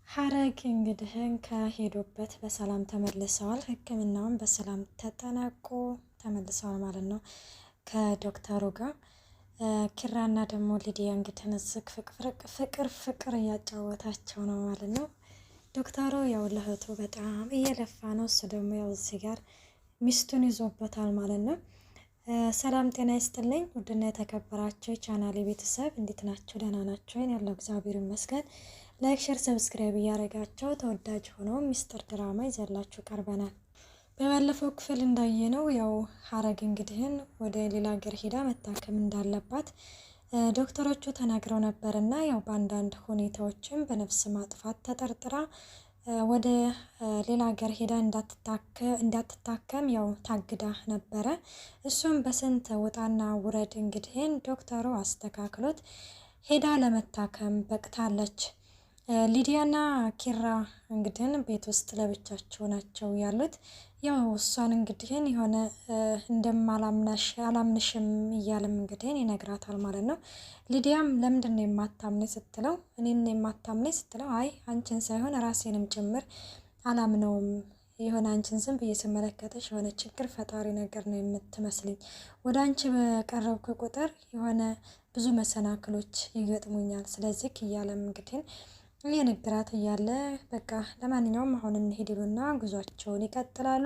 ሐረግ እንግዲህ ከሄዱበት በሰላም ተመልሰዋል። ሕክምናውን በሰላም ተጠናቆ ተመልሰዋል ማለት ነው ከዶክተሩ ጋር። ኪራና ደግሞ ሊዲያ እንግዲህ ንዝክ ፍቅር እያጫወታቸው ነው ማለት ነው። ዶክተሩ ያው ለእህቱ በጣም እየለፋ ነው። እሱ ደግሞ ያው እዚህ ጋር ሚስቱን ይዞበታል ማለት ነው። ሰላም ጤና ይስጥልኝ ውድና የተከበራችሁ ቻናሌ ቤተሰብ እንዴት ናችሁ? ደህና ናችሁ? ያለው እግዚአብሔር ይመስገን። ላይክ ሼር ሰብስክራይብ እያደረጋችሁ ተወዳጅ ሆኖ ሚስጥር ድራማ ይዘላችሁ ቀርበናል። በባለፈው ክፍል እንዳየነው ያው ሐረግ እንግዲህን ወደ ሌላ ሀገር ሄዳ መታከም እንዳለባት ዶክተሮቹ ተናግረው ነበርና ያው በአንዳንድ ሁኔታዎችም በነፍስ ማጥፋት ተጠርጥራ ወደ ሌላ ሀገር ሄዳ እንዳትታከም ያው ታግዳ ነበረ። እሱም በስንት ውጣና ውረድ እንግዲህን ዶክተሩ አስተካክሎት ሄዳ ለመታከም በቅታለች። ሊዲያና ኪራ እንግዲህን ቤት ውስጥ ለብቻቸው ናቸው ያሉት። ያው እሷን እንግዲህን የሆነ አላምንሽም እያለም እንግዲህን ይነግራታል ማለት ነው። ሊዲያም ለምንድን ነው የማታምነኝ ስትለው እኔን የማታምነኝ ስትለው አይ አንቺን ሳይሆን ራሴንም ጭምር አላምነውም፣ የሆነ አንቺን ዝም ብዬ ስመለከተሽ የሆነ ችግር ፈጣሪ ነገር ነው የምትመስልኝ፣ ወደ አንቺ በቀረብኩ ቁጥር የሆነ ብዙ መሰናክሎች ይገጥሙኛል፣ ስለዚህ እያለም እንግዲህን እየነገራት እያለ በቃ ለማንኛውም አሁን እንሄድ ይሉና ጉዟቸውን ይቀጥላሉ።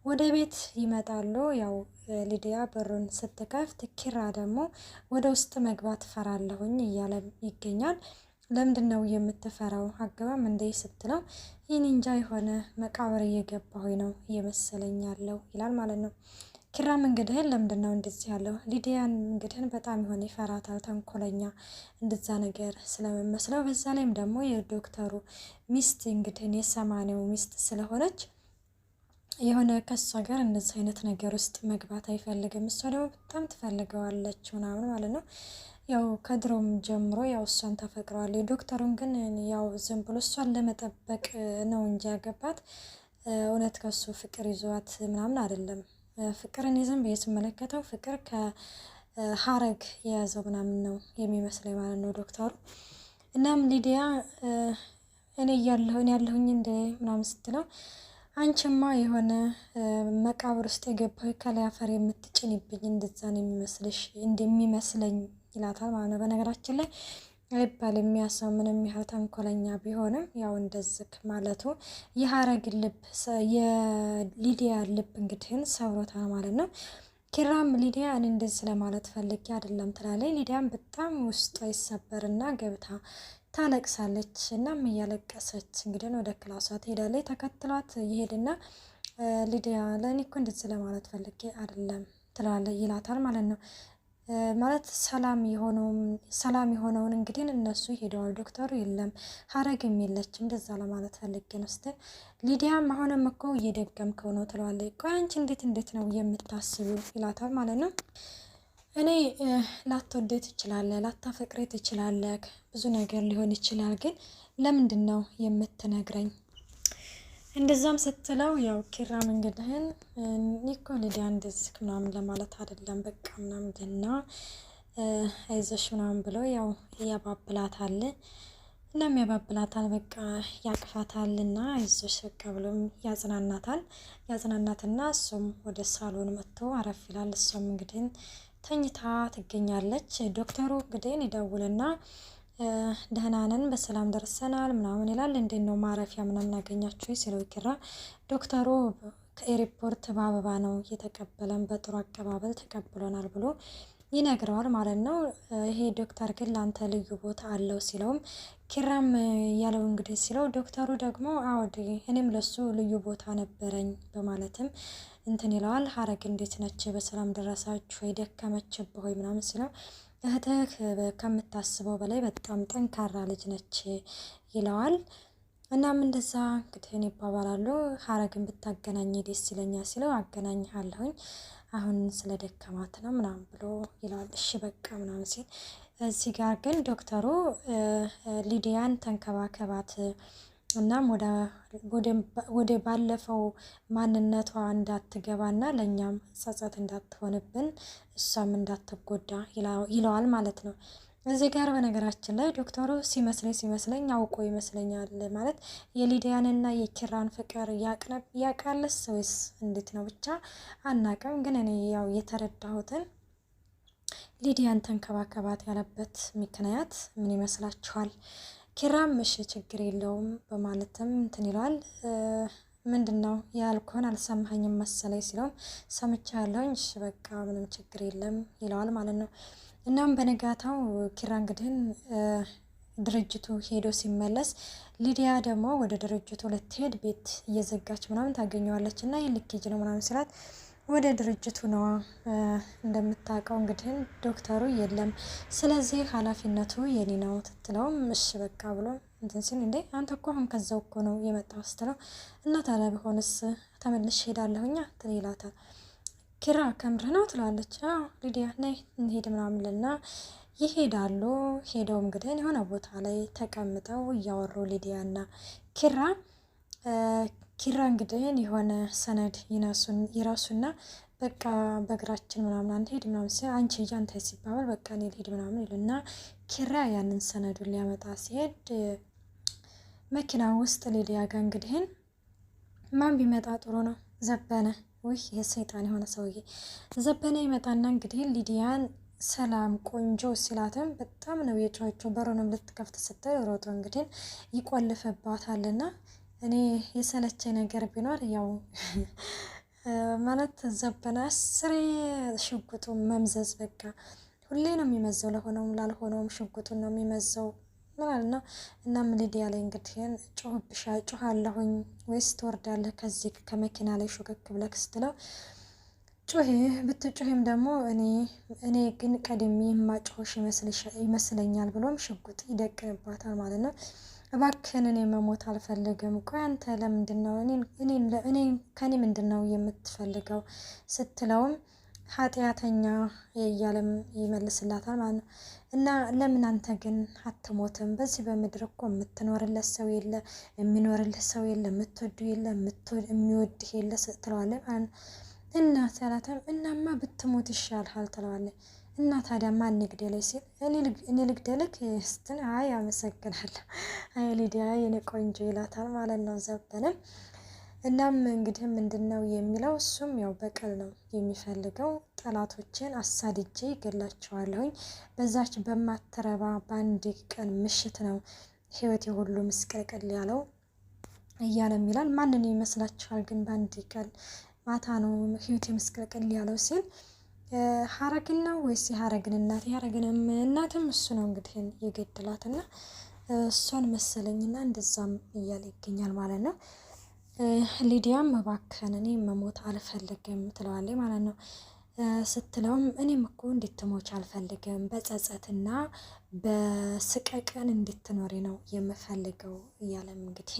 ወደ ቤት ይመጣሉ። ያው ሊዲያ በሩን ስትከፍት ኪራ ደግሞ ወደ ውስጥ መግባት ፈራለሁኝ እያለ ይገኛል። ለምንድን ነው የምትፈራው? አገባም እንዴ ስትለው ይህን እንጃ የሆነ መቃብር እየገባሁኝ ነው እየመሰለኝ ያለው ይላል ማለት ነው። ኪራም እንግዲህን ለምንድን ነው እንደዚህ ያለው? ሊዲያን እንግዲህን በጣም የሆነ ይፈራታል፣ ተንኮለኛ እንደዛ ነገር ስለምመስለው፣ በዛ ላይም ደግሞ የዶክተሩ ሚስት እንግዲህን የሰማኔው ሚስት ስለሆነች የሆነ ከሷ ጋር እንደዚህ አይነት ነገር ውስጥ መግባት አይፈልግም። እሷ ደግሞ በጣም ትፈልገዋለች ምናምን ማለት ነው። ያው ከድሮም ጀምሮ ያው እሷን ተፈቅረዋል። ዶክተሩን ግን ያው ዝም ብሎ እሷን ለመጠበቅ ነው እንጂ ያገባት እውነት ከሱ ፍቅር ይዟት ምናምን አይደለም። ፍቅርን ይዘን ስመለከተው ፍቅር ከሐረግ የያዘው ምናምን ነው የሚመስለኝ ማለት ነው ዶክተሩ። እናም ሊዲያ እኔ ያለሁኝ እንደ ምናምን ስትለው አንቺማ የሆነ መቃብር ውስጥ የገባሁ ከላይ አፈር የምትጭንብኝ እንደዛ ነው እንደሚመስለኝ ይላታል ማለት ነው። በነገራችን ላይ አይባል የሚያሰው ምንም ያህል ተንኮለኛ ቢሆንም ያው እንደዝክ ማለቱ የሐረግ ልብ የሊዲያ ልብ እንግዲህን ሰብሮታል ማለት ነው። ኪራም ሊዲያ እኔ እንደዚህ ስለማለት ፈልጌ አይደለም ትላለች። ሊዲያም በጣም ውስጧ ይሰበርና ገብታ ታለቅሳለች። እናም እያለቀሰች እንግዲህ ወደ ክላሷ ትሄዳለች። ተከትሏት ይሄድና ሊዲያ ለእኔ እኮ እንደዚህ ስለማለት ፈልጌ አይደለም ትላለች ይላታል ማለት ነው። ማለት ሰላም የሆነውን እንግዲህ እነሱ ሄደዋል። ዶክተሩ የለም፣ ሐረግም የለችም። እንደዛ ለማለት ፈልጌ ነው ስትል ሊዲያም አሁንም እኮ እየደገምከው ነው ትለዋለች። ቆይ አንቺ እንዴት ነው የምታስቢው ይላታል ማለት ነው። እኔ ላትወደኝ ትችላለህ፣ ላታፈቅሬ ትችላለህ፣ ብዙ ነገር ሊሆን ይችላል፣ ግን ለምንድን ነው የምትነግረኝ? እንደዛም ስትለው ያው ኪራም እንግዲህን ኒኮ ሊዲያ እንደዚህ ምናምን ለማለት አይደለም በቃ ምናምን እና አይዞሽ ምናምን ብሎ ያው ያባብላታል። እናም ያባብላታል በቃ ያቅፋታል እና አይዞሽ በቃ ብሎም ያጽናናትና እሱም ወደ ሳሎን መጥቶ አረፍ ይላል። እሷም እንግዲህን ተኝታ ትገኛለች። ዶክተሩ እንግዲህን ይደውልና ደህና ነን በሰላም ደርሰናል ምናምን ይላል። እንዴት ነው ማረፊያ ምናምን ያገኛችሁ ሲለው ኪራ ዶክተሩ ከኤርፖርት በአበባ ነው የተቀበለን፣ በጥሩ አቀባበል ተቀብሎናል ብሎ ይነግረዋል ማለት ነው። ይሄ ዶክተር ግን ለአንተ ልዩ ቦታ አለው ሲለውም ኪራም ያለው እንግዲህ ሲለው ዶክተሩ ደግሞ አውዲ እኔም ለሱ ልዩ ቦታ ነበረኝ በማለትም እንትን ይለዋል። ሐረግ እንዴት ነች? በሰላም ደረሳችሁ ወይ? ደከመችብህ ወይ ምናምን ሲለው እህትህ ከምታስበው በላይ በጣም ጠንካራ ልጅ ነች ይለዋል። እናም እንደዛ እንግዲህ ይባባላሉ። ሐረግን ብታገናኝ ደስ ይለኛል ሲለው አገናኝሃለሁኝ አሁን ስለ ደከማት ነው ምናምን ብሎ ይለዋል። እሺ በቃ ምናምን ሲል እዚህ ጋር ግን ዶክተሩ ሊዲያን ተንከባከባት፣ እናም ወደ ባለፈው ማንነቷ እንዳትገባና ለእኛም ጸጸት እንዳትሆንብን እሷም እንዳትጎዳ ይለዋል ማለት ነው። እዚህ ጋር በነገራችን ላይ ዶክተሩ ሲመስለኝ አውቆ ይመስለኛል ማለት የሊዲያንና የኪራን ፍቅር ያቃለስ ወይስ እንዴት ነው ብቻ አናቅም። ግን እኔ ያው የተረዳሁትን ሊዲያን ተንከባከባት ያለበት ምክንያት ምን ይመስላችኋል? ኪራም እሺ ችግር የለውም በማለትም እንትን ይለዋል። ምንድን ነው ያልኩህን አልሰማኸኝም መሰለኝ ሲለውም ሰምቻለሁኝ፣ እሺ በቃ ምንም ችግር የለም ይለዋል ማለት ነው። እናም በነጋታው ኪራ እንግዲህ ድርጅቱ ሄዶ ሲመለስ ሊዲያ ደግሞ ወደ ድርጅቱ ልትሄድ ቤት እየዘጋች ምናምን ታገኘዋለች እና ይህ ልክ ሂጂ ነው ምናምን ሲላት ወደ ድርጅቱ ነዋ እንደምታውቀው እንግዲህ ዶክተሩ የለም፣ ስለዚህ ኃላፊነቱ የኔ ነው ትትለውም እሺ በቃ ብሎ እንትን ሲል እንዴ አንተ እኮ አሁን ከዛው እኮ ነው የመጣው ስትለው እና ታዲያ ቢሆንስ ተመልሼ ሄዳለሁኛ ይላታል። ኪራ ከምርህ ነው ትላለች። አዎ ሊዲያ ነይ እንሄድ ምናምን ልና ይሄዳሉ። ሄደው እንግዲህ የሆነ ቦታ ላይ ተቀምጠው እያወሩ ሊዲያና ኪራ እንግዲህ የሆነ ሰነድ ይረሱና በቃ በእግራችን ምናምን አንሄድ ምናምን ሲል አንቺ ሂጂ አንተ ሲባባል በቃ እኔ ልሄድ ምናምን ይልና ኪራ ያንን ሰነዱን ሊያመጣ ሲሄድ መኪና ውስጥ ሊዲያ ጋር እንግዲህ ማን ቢመጣ ጥሩ ነው? ዘበነ። ውይ የሰይጣን የሆነ ሰውዬ ዘበነ ይመጣና እንግዲህ ሊዲያን ሰላም ቆንጆ ሲላትም በጣም ነው የጮኸችው። በሩንም ልትከፍት ስትል ሮጦ እንግዲህ ይቆልፍባታልና እኔ የሰለቸ ነገር ቢኖር ያው ማለት ዘበነ አስሬ ሽጉጡን መምዘዝ በቃ ሁሌ ነው የሚመዘው፣ ለሆነውም ላልሆነውም ሽጉጡን ነው የሚመዘው ማለት ነው። እናም ሊዲያ ላይ እንግዲህ ጮሃለሁኝ ወይስ ትወርዳለህ ከዚህ ከመኪና ላይ ሹክክ ብለክ ስትለው ጮሄ ብትጮሄም ደግሞ እኔ ግን ቀድሜ የማጮሽ ይመስለኛል ብሎም ሽጉጥ ይደቅንባታል ማለት ነው። እባክህን እኔ መሞት አልፈልግም። ቆይ አንተ ለምንድን ነው ከኔ ምንድን ነው የምትፈልገው ስትለውም ኃጢአተኛ እያለም ይመልስላታል ማለት ነው። እና ለምን አንተ ግን አትሞትም? በዚህ በምድር እኮ የምትኖርለት ሰው የለ፣ የሚኖርለት ሰው የለ፣ የምትወዱ የለ፣ የሚወድህ የለ ስትለዋለች ማለት ነው። እና ሰላተም እናማ ብትሞት ይሻልሃል ትለዋለች። እና ታዲያ ማን ይግደለኝ ሲል እኔ ልግደልክ ስትል አይ አመሰግናለሁ፣ አይ ሊዲያ የኔ ቆንጆ ይላታል ማለት ነው ዘበነ። እናም እንግዲህ ምንድን ነው የሚለው እሱም ያው በቀል ነው የሚፈልገው። ጠላቶችን አሳድጄ ይገላቸዋለሁኝ በዛች በማትረባ በአንድ ቀን ምሽት ነው ህይወቴ ሁሉ ምስቅልቅል ያለው እያለም ይላል። ማንን ይመስላችኋል ግን በአንድ ቀን ማታ ነው ህይወቴ ምስቅልቅል ያለው ሲል ሀረግን ነው ወይስ የሀረግን እናት? የሀረግንም እናትም እሱ ነው እንግዲህ የገደላትና እሷን መሰለኝና እንደዛም እያለ ይገኛል ማለት ነው። ሊዲያም እባክህን እኔ መሞት አልፈልግም ትለዋለች ማለት ነው። ስትለውም እኔም እኮ እንድትሞች አልፈልግም፣ በጸጸትና በስቀቀን እንድትኖሪ ነው የምፈልገው እያለም እንግዲህ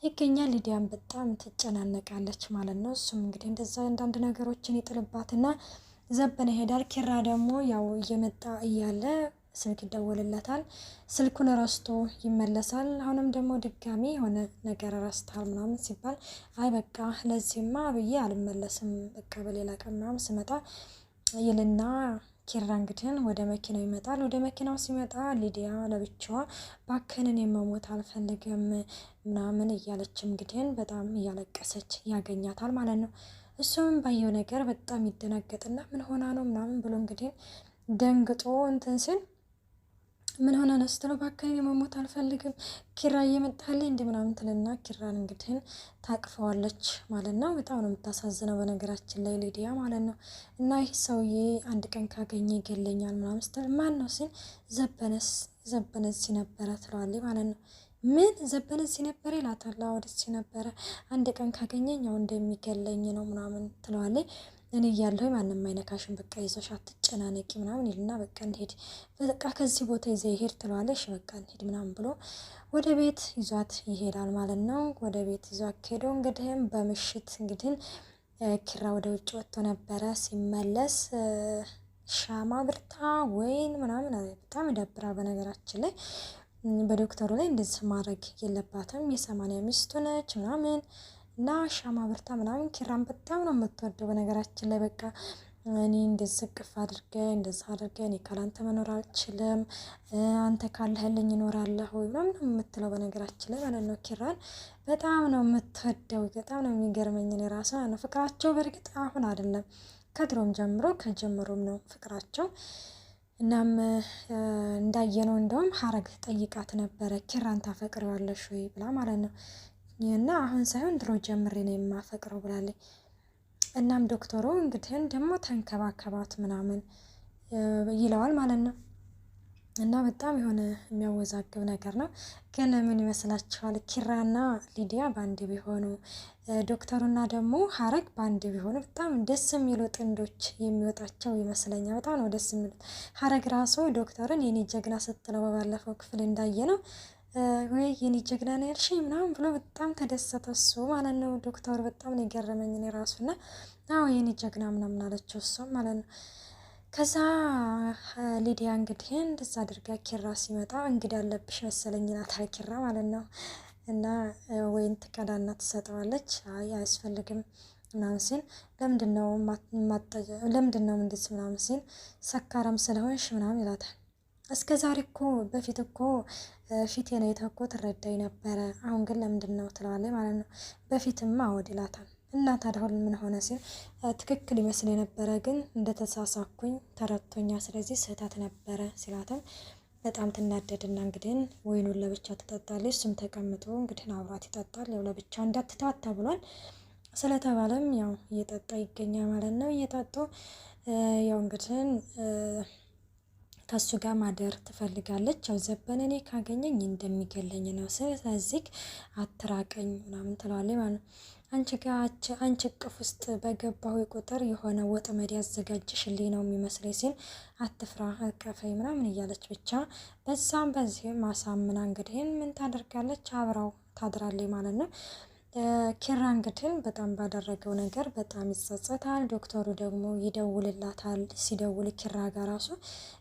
ይገኛል። ሊዲያም በጣም ትጨናነቃለች ማለት ነው። እሱም እንግዲህ እንደዛ አንዳንድ ነገሮችን ይጥልባትና ዘበነ ይሄዳል። ኪራ ደግሞ ያው እየመጣ እያለ ስልክ ይደወልለታል። ስልኩን ረስቶ ይመለሳል። አሁንም ደግሞ ድጋሚ የሆነ ነገር ረስታል ምናምን ሲባል አይ በቃ ለዚህማ ብዬ አልመለስም በቃ በሌላ ቀን ምናምን ስመጣ ይልና ኪራ እንግዲህ ወደ መኪናው ይመጣል። ወደ መኪናው ሲመጣ ሊዲያ ለብቻዋ ባከንን የመሞት አልፈልግም ምናምን እያለች እንግዲህ በጣም እያለቀሰች ያገኛታል ማለት ነው። እሱም ባየው ነገር በጣም ይደናገጥና ምን ሆና ነው ምናምን ብሎ እንግዲህ ደንግጦ እንትን ሲል ምን ሆነ ነው ስትለው ባከኔ መሞት አልፈልግም ኪራ እየመጣልኝ እንደ ምናምን ትልና ኪራን እንግዲህ ታቅፈዋለች ማለት ነው። በጣም ነው የምታሳዝነው በነገራችን ላይ ሊዲያ ማለት ነው። እና ይህ ሰውዬ አንድ ቀን ካገኘ ይገለኛል ምናምን ስትል ማን ነው ሲል ዘበነስ ነበረ ትለዋለች ማለት ነው። ምን ዘበነስ ነበረ ይላታል። ወደስ ነበረ አንድ ቀን ካገኘኝ ያው እንደሚገለኝ ነው ምናምን ትለዋለች። እኔ እያለሁ ማንም አይነካሽም በቃ ይዞሽ አትጨናነቂ ምናምን ይልና በቃ እንሄድ በቃ ከዚህ ቦታ ይዘ ይሄድ ትለዋለሽ በቃ እንሄድ ምናምን ብሎ ወደ ቤት ይዟት ይሄዳል ማለት ነው። ወደ ቤት ይዟት ሄደው እንግዲህም በምሽት እንግዲህ ኪራ ወደ ውጭ ወጥቶ ነበረ። ሲመለስ ሻማ ብርታ ወይን ምናምን በጣም ይደብራል በነገራችን ላይ በዶክተሩ ላይ እንደዚህ ማድረግ የለባትም የ80 ሚስቱ ነች ምናምን እና ሻማ ብርታ ምናምን ኪራን በጣም ነው የምትወደው በነገራችን ላይ በቃ እኔ እንደዚህ እቅፍ አድርገህ እንደዚህ አድርገህ እኔ ካላንተ መኖር አልችልም፣ አንተ ካለህልኝ እኖራለሁ ምናምን የምትለው በነገራችን ላይ ማለት ነው። ኪራን በጣም ነው የምትወደው። በጣም ነው የሚገርመኝ እኔ ራሷ ነው ፍቅራቸው። በእርግጥ አሁን አይደለም ከድሮም ጀምሮ ከጀመሩም ነው ፍቅራቸው። እናም እንዳየነው እንደውም ሀረግ ጠይቃት ነበረ ኪራን ታፈቅረዋለሽ ወይ ብላ ማለት ነው። እና አሁን ሳይሆን ድሮ ጀምሬ ነው የማፈቅረው ብላለች። እናም ዶክተሩ እንግዲህ ደግሞ ተንከባከባት ምናምን ይለዋል ማለት ነው። እና በጣም የሆነ የሚያወዛግብ ነገር ነው። ግን ምን ይመስላችኋል? ኪራና ሊዲያ በአንድ ቢሆኑ፣ ዶክተሩና ደግሞ ሀረግ በአንድ ቢሆኑ በጣም ደስ የሚሉ ጥንዶች የሚወጣቸው ይመስለኛል። በጣም ነው ደስ የሚሉት። ሀረግ ራሱ ዶክተርን የኔ ጀግና ስትለው በባለፈው ክፍል እንዳየ ነው ወይ የኔ ጀግና ነው ያልሽኝ ምናምን ብሎ በጣም ተደሰተ እሱ ማለት ነው። ዶክተሩ በጣም ነው የገረመኝ እኔ ራሱና አዎ የኔ ጀግና ምናምን አለችው እሷ ማለት ነው። ከዛ ሊዲያ እንግዲህ እንደዛ አድርጋ ኪራ ሲመጣ እንግዳ አለብሽ መሰለኝ ይላታል ኪራ ማለት ነው። እና ወይን ትቀዳና ትሰጠዋለች። አይ አያስፈልግም ምናምን ሲል ለምንድነው ምንድስ ምናምን ሲል ሰካራም ስለሆንሽ ምናምን ይላታል። እስከ ዛሬ እኮ በፊት እኮ ፊቴን አይተህ እኮ ትረዳኝ ነበረ፣ አሁን ግን ለምንድን ነው ትለዋለች ማለት ነው። በፊትማ አወድ ይላታል። እና ታዲያ አሁን ምን ሆነ ሲል ትክክል ይመስል የነበረ ግን እንደተሳሳኩኝ ተረድቶኛ፣ ስለዚህ ስህተት ነበረ ሲላትም በጣም ትናደድና እንግዲህ ወይኑን ለብቻ ትጠጣለች። እሱም ተቀምጦ እንግዲህ አብራት ይጠጣል። ያው ለብቻ እንዳትታታ ብሏል ስለተባለም ያው እየጠጣ ይገኛል ማለት ነው። እየጠጡ ያው እንግዲህ ከሱ ጋር ማደር ትፈልጋለች። ያው ዘበነ እኔ ካገኘኝ እንደሚገለኝ ነው፣ ስለዚህ አትራቀኝ ምናምን ትለዋለች ማለት ነው። አንቺ እቅፍ ውስጥ በገባሁ ቁጥር የሆነ ወጥመድ ያዘጋጅሽልኝ ነው የሚመስለኝ ሲል አትፍራ አቀፈኝ ምናምን እያለች ብቻ በዛም በዚህም ማሳምና እንግዲህ ምን ታደርጋለች አብራው ታድራለች ማለት ነው። ኪራ እንግዲህ በጣም ባደረገው ነገር በጣም ይጸጸታል። ዶክተሩ ደግሞ ይደውልላታል። ሲደውል ኪራ ጋር ራሱ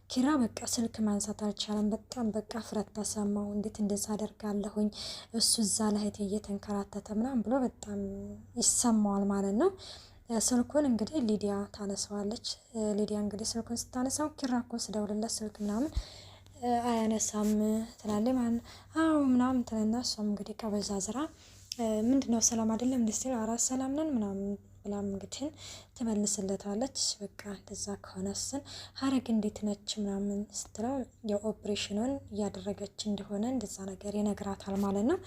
ኪራ በቃ ስልክ ማንሳት አልቻለም። በጣም በቃ ፍረት ተሰማው። እንዴት እንደዛ አደርጋለሁኝ እሱ እዛ ላይ እየተንከራተተ ምናምን ብሎ በጣም ይሰማዋል ማለት ነው። ስልኩን እንግዲህ ሊዲያ ታነሳዋለች። ሊዲያ እንግዲህ ስልኩን ስታነሳው ኪራ እኮ ስደውልለት ስልክ ምናምን አያነሳም ትላለች ማለት ነው። አዎ ምናምን ትልና እሷም እንግዲህ ቀበዛዝራ ምንድነው ሰላም አይደለም ደስ ይላል አራት ሰላም ነን ምናምን ብላም እንግዲህ ትመልስለታለች። በቃ እንደዛ ከሆነስን ሀረግ እንዴት ነች ምናምን ስትለው የኦፕሬሽኑን እያደረገች እንደሆነ እንደዛ ነገር ይነግራታል ማለት ነው።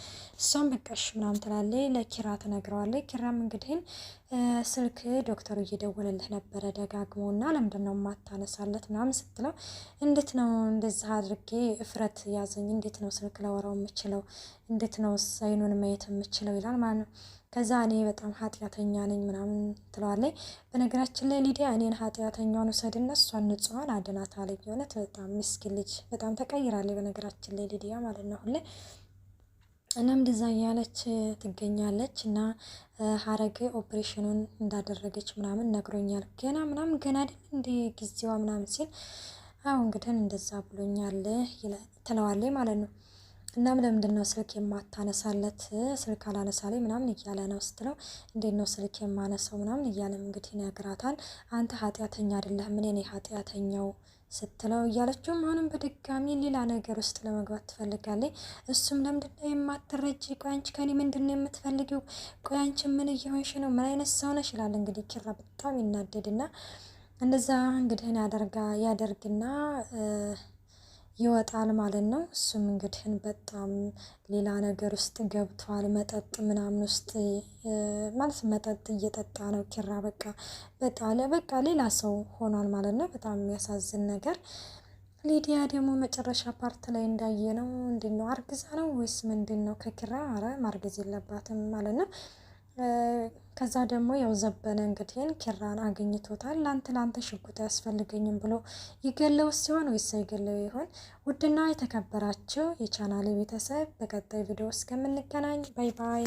እሷም በቃሽ ምናምን ትላለች፣ ለኪራ ትነግረዋለች። ኪራም እንግዲህ ስልክ ዶክተሩ እየደወለልህ ነበረ ደጋግሞ እና ለምንድነው የማታነሳለት ምናምን ስትለው እንዴት ነው እንደዛ አድርጌ እፍረት ያዘኝ፣ እንዴት ነው ስልክ ላወራው የምችለው፣ እንዴት ነው አይኑን ማየት የምችለው ይላል ማለት ነው። ከዛ እኔ በጣም ኃጢአተኛ ነኝ ምናምን ትለዋለች። በነገራችን ላይ ሊዲያ እኔን ኃጢአተኛውን ውሰድና እሷን ንጹሐን አድናት አለኝ። የእውነት በጣም ምስኪን ልጅ በጣም ተቀይራለች በነገራችን ላይ ሊዲያ ማለት ነው ሁሌ። እናም እንደዛ እያለች ትገኛለች እና ሀረግ ኦፕሬሽኑን እንዳደረገች ምናምን ነግሮኛል። ገና ምናምን ገና አይደል እንደ ጊዜዋ ምናምን ሲል አሁ እንግዲህ እንደዛ ብሎኛል ትለዋለች ማለት ነው። እናም ለምንድን ነው ስልክ የማታነሳለት ስልክ አላነሳለኝ ምናምን እያለ ነው ስትለው እንዴት ነው ስልክ የማነሳው ምናምን እያለም እንግዲህ ይነግራታል። አንተ ኃጢአተኛ አይደለህም እኔ ነኝ ኃጢአተኛው ስትለው እያለችውም አሁንም በድጋሚ ሌላ ነገር ውስጥ ለመግባት ትፈልጋለች። እሱም ለምንድን ነው የማትረጂ? ቆይ አንቺ ከኔ ምንድን ነው የምትፈልጊው? ቆይ አንቺ ምን እየሆንሽ ነው? ምን አይነት ሰው ነሽ? ይላል እንግዲህ ኪራ በጣም ይናደድና እንደዛ እንግዲህ ያደርግና ይወጣል ማለት ነው። እሱም እንግዲህ በጣም ሌላ ነገር ውስጥ ገብቷል። መጠጥ ምናምን ውስጥ ማለት መጠጥ እየጠጣ ነው ኪራ። በቃ ሌላ ሰው ሆኗል ማለት ነው። በጣም የሚያሳዝን ነገር። ሊዲያ ደግሞ መጨረሻ ፓርት ላይ እንዳየ ነው እንዴት ነው አርግዛ ነው ወይስ ምንድን ነው ከኪራ? አረ ማርገዝ የለባትም ማለት ነው። ከዛ ደግሞ ያው ዘበነ እንግዲህ ኪራን አግኝቶታል። ላንተ ሽጉጥ አያስፈልገኝም ብሎ ይገለው ሲሆን ወይስ አይገለው ይሆን? ውድና የተከበራችሁ የቻናሌ ቤተሰብ በቀጣይ ቪዲዮ እስከምንገናኝ ባይ ባይ።